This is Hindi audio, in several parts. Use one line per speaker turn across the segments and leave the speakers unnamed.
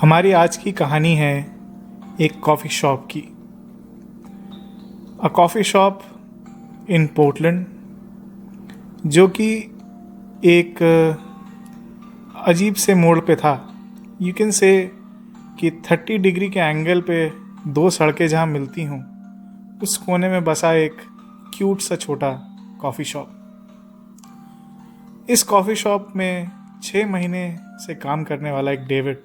हमारी आज की कहानी है एक कॉफ़ी शॉप की। A coffee shop in Portland, जो कि एक अजीब से मोड़ पे था। यू कैन से कि 30 डिग्री के एंगल पे दो सड़कें जहाँ मिलती हों, उस कोने में बसा एक क्यूट सा छोटा कॉफ़ी शॉप। इस कॉफ़ी शॉप में 6 महीने से काम करने वाला एक डेविड,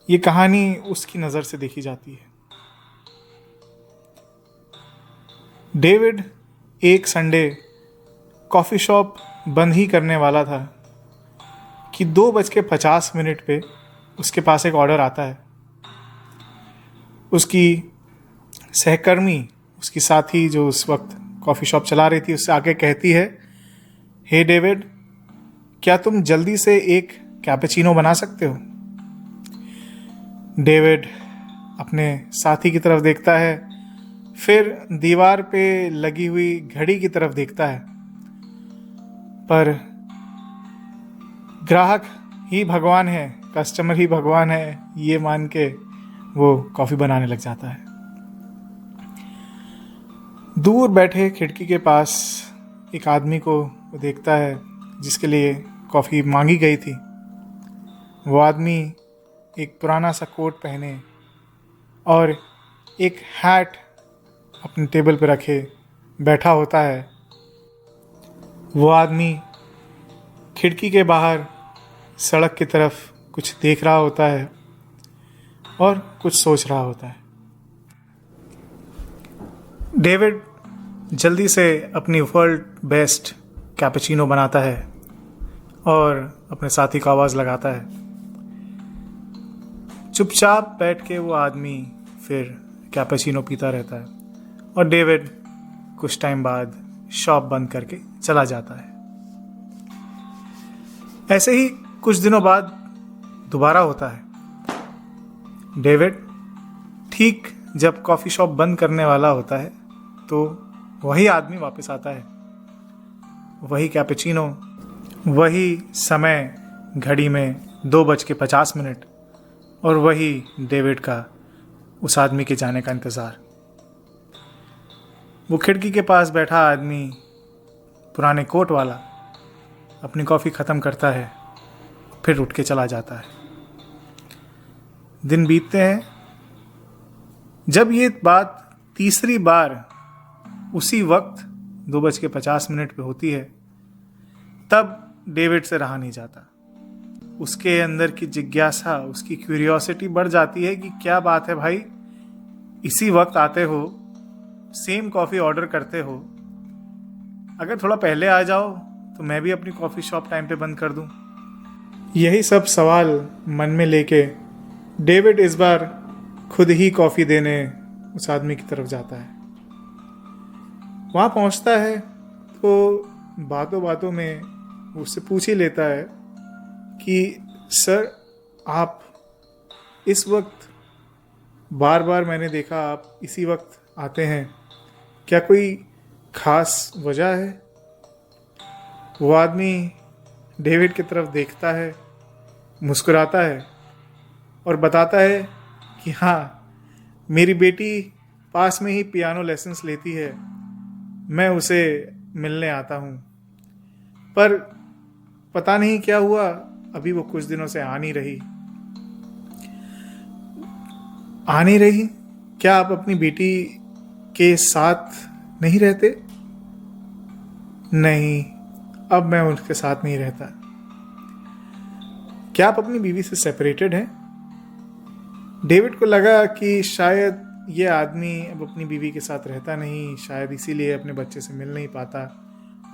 ये कहानी उसकी नज़र से देखी जाती है। डेविड एक संडे कॉफ़ी शॉप बंद ही करने वाला था कि 2:50 पे उसके पास एक ऑर्डर आता है। उसकी सहकर्मी, उसकी साथी जो उस वक्त कॉफ़ी शॉप चला रही थी, उससे आके कहती है, हे डेविड, क्या तुम जल्दी से एक कैपेचिनो बना सकते हो? डेविड अपने साथी की तरफ देखता है, फिर दीवार पे लगी हुई घड़ी की तरफ देखता है, पर ग्राहक ही भगवान है, कस्टमर ही भगवान है, ये मान के वो कॉफ़ी बनाने लग जाता है। दूर बैठे खिड़की के पास एक आदमी को वो देखता है जिसके लिए कॉफ़ी मांगी गई थी। वो आदमी एक पुराना सा कोट पहने और एक हैट अपने टेबल पर रखे बैठा होता है। वो आदमी खिड़की के बाहर सड़क की तरफ कुछ देख रहा होता है और कुछ सोच रहा होता है। डेविड जल्दी से अपनी वर्ल्ड बेस्ट कैपेचिनो बनाता है और अपने साथी को आवाज़ लगाता है। चुपचाप बैठ के वो आदमी फिर कैपेचिनो पीता रहता है और डेविड कुछ टाइम बाद शॉप बंद करके चला जाता है। ऐसे ही कुछ दिनों बाद दोबारा होता है। डेविड ठीक जब कॉफ़ी शॉप बंद करने वाला होता है तो वही आदमी वापस आता है। वही कैपेचिनो, वही समय घड़ी में 2:50 और वही डेविड का उस आदमी के जाने का इंतज़ार। वो खिड़की के पास बैठा आदमी, पुराने कोट वाला, अपनी कॉफ़ी ख़त्म करता है, फिर उठ के चला जाता है। दिन बीतते हैं। जब ये बात तीसरी बार उसी वक्त 2:50 पे होती है, तब डेविड से रहा नहीं जाता। उसके अंदर की जिज्ञासा, उसकी क्यूरियोसिटी बढ़ जाती है कि क्या बात है भाई, इसी वक्त आते हो, सेम कॉफ़ी ऑर्डर करते हो, अगर थोड़ा पहले आ जाओ तो मैं भी अपनी कॉफ़ी शॉप टाइम पे बंद कर दूं। यही सब सवाल मन में लेके डेविड इस बार खुद ही कॉफ़ी देने उस आदमी की तरफ जाता है। वहाँ पहुँचता है तो बातों बातों में उससे पूछ ही लेता है कि सर, आप इस वक्त, बार बार मैंने देखा आप इसी वक्त आते हैं, क्या कोई ख़ास वजह है? वो आदमी डेविड की तरफ देखता है, मुस्कुराता है और बताता है कि हाँ, मेरी बेटी पास में ही पियानो लेसन्स लेती है, मैं उसे मिलने आता हूँ, पर पता नहीं क्या हुआ, अभी वो कुछ दिनों से आ नहीं रही। क्या आप अपनी बेटी के साथ नहीं रहते? नहीं, अब मैं उनके साथ नहीं रहता। क्या आप अपनी बीवी से सेपरेटेड हैं? डेविड को लगा कि शायद ये आदमी अब अपनी बीवी के साथ रहता नहीं, शायद इसीलिए अपने बच्चे से मिल नहीं पाता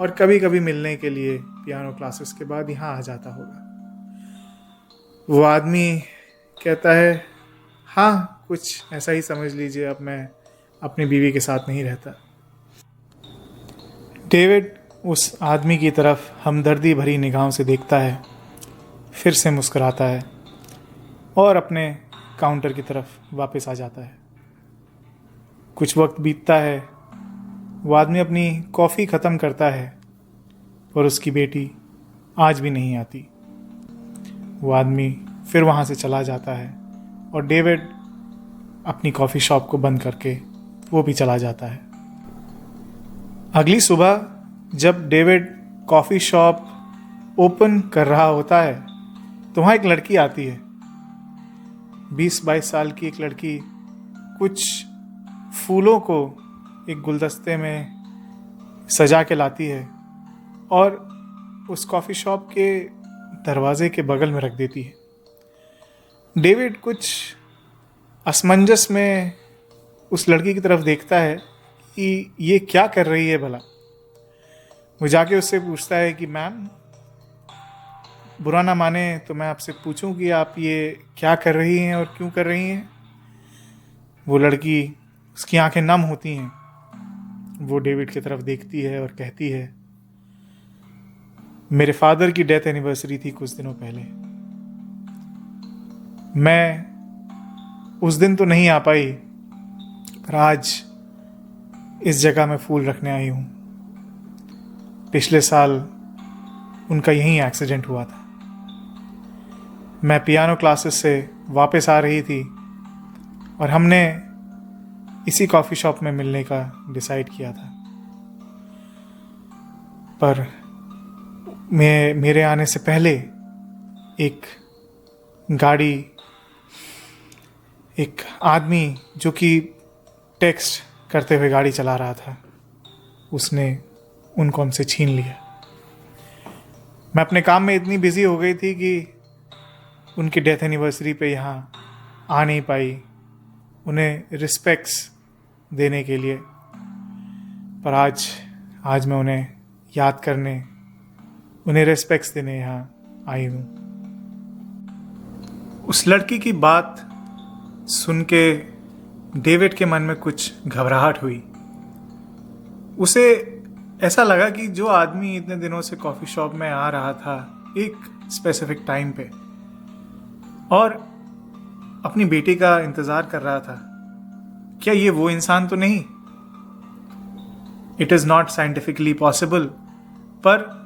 और कभी कभी मिलने के लिए पियानो क्लासेस के बाद यहाँ आ जाता होगा। वो आदमी कहता है, हाँ, कुछ ऐसा ही समझ लीजिए, अब मैं अपनी बीवी के साथ नहीं रहता। डेविड उस आदमी की तरफ हमदर्दी भरी निगाहों से देखता है, फिर से मुस्कुराता है और अपने काउंटर की तरफ वापस आ जाता है। कुछ वक्त बीतता है। वो आदमी अपनी कॉफ़ी ख़त्म करता है और उसकी बेटी आज भी नहीं आती। वो आदमी फिर वहाँ से चला जाता है और डेविड अपनी कॉफ़ी शॉप को बंद करके वो भी चला जाता है। अगली सुबह जब डेविड कॉफ़ी शॉप ओपन कर रहा होता है तो वहाँ एक लड़की आती है, 20-22 साल की एक लड़की, कुछ फूलों को एक गुलदस्ते में सजा के लाती है और उस कॉफ़ी शॉप के दरवाजे के बगल में रख देती है। डेविड कुछ असमंजस में उस लड़की की तरफ देखता है कि ये क्या कर रही है भला। वो जाके उससे पूछता है कि मैम, बुरा ना माने तो मैं आपसे पूछूं कि आप ये क्या कर रही हैं और क्यों कर रही हैं। वो लड़की, उसकी आंखें नम होती हैं, वो डेविड की तरफ देखती है और कहती है, मेरे फादर की डेथ एनिवर्सरी थी कुछ दिनों पहले, मैं उस दिन तो नहीं आ पाई, पर आज इस जगह में फूल रखने आई हूँ। पिछले साल उनका यहीं एक्सीडेंट हुआ था। मैं पियानो क्लासेस से वापस आ रही थी और हमने इसी कॉफ़ी शॉप में मिलने का डिसाइड किया था, पर मेरे आने से पहले एक गाड़ी, एक आदमी जो कि टेक्स्ट करते हुए गाड़ी चला रहा था, उसने उनको हमसे छीन लिया। मैं अपने काम में इतनी बिजी हो गई थी कि उनकी डेथ एनिवर्सरी पे यहाँ आ नहीं पाई उन्हें रिस्पेक्ट्स देने के लिए, पर आज मैं उन्हें याद करने, उन्हें रिस्पेक्ट्स देने यहाँ आई हूँ। उस लड़की की बात सुन के डेविड के मन में कुछ घबराहट हुई। उसे ऐसा लगा कि जो आदमी इतने दिनों से कॉफ़ी शॉप में आ रहा था एक स्पेसिफिक टाइम पे और अपनी बेटी का इंतज़ार कर रहा था, क्या ये वो इंसान तो नहीं? It is not scientifically possible, पर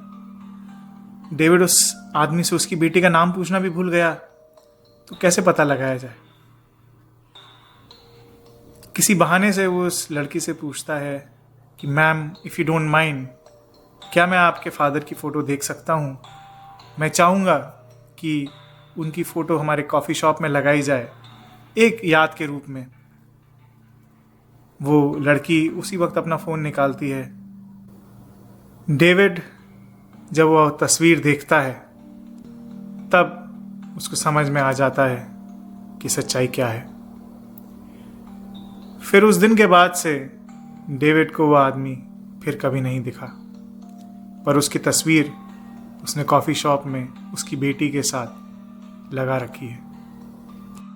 डेविड उस आदमी से उसकी बेटी का नाम पूछना भी भूल गया, तो कैसे पता लगाया जाए? किसी बहाने से वो उस लड़की से पूछता है कि ma'am, if you don't mind, क्या मैं आपके फादर की फ़ोटो देख सकता हूँ? मैं चाहूँगा कि उनकी फ़ोटो हमारे कॉफ़ी शॉप में लगाई जाए एक याद के रूप में। वो लड़की उसी वक्त अपना फ़ोन निकालती है। डेविड जब वह तस्वीर देखता है तब उसको समझ में आ जाता है कि सच्चाई क्या है। फिर उस दिन के बाद से डेविड को वह आदमी फिर कभी नहीं दिखा, पर उसकी तस्वीर उसने कॉफ़ी शॉप में उसकी बेटी के साथ लगा रखी है।